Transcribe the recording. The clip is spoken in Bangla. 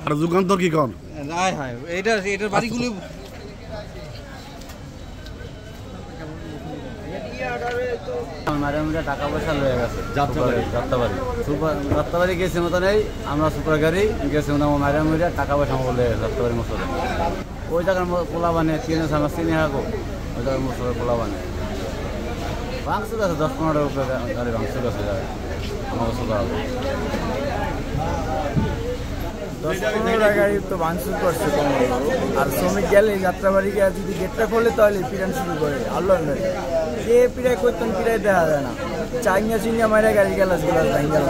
আর যুগান্তর কি কন এটার বাড়িগুলি টাকা পয়সা লয়ে গেছে যাত্রাবাড়ি গেছি মতো নেই আমরা সুপার গাড়ি গেছি মারিয়া টাকা পয়সা বলে যাত্রাবাড়ি মশলে ওই জায়গার পোলা বানে চিনে আমার চিনি হাঁকো ওই জায়গার মশলের পোলা বানে ভাঙচু গেছে 10-15টার উপরে গাড়ি ভাঙচু গেছে আমাকে সুপার 10-15টা গাড়ি তো ভাঙচুর করছে আর শ্রমিক গেলে যাত্রাবাড়ি গিয়ে যদি গেটটা খোলে তাহলে পিরান শুরু করে আল্লাহ যে পিড়াই করতেন পিড়াই দেখা যায় না চাইনিয়া চিনিয়া মারা গাড়ি গেলাস ভাঙ গেল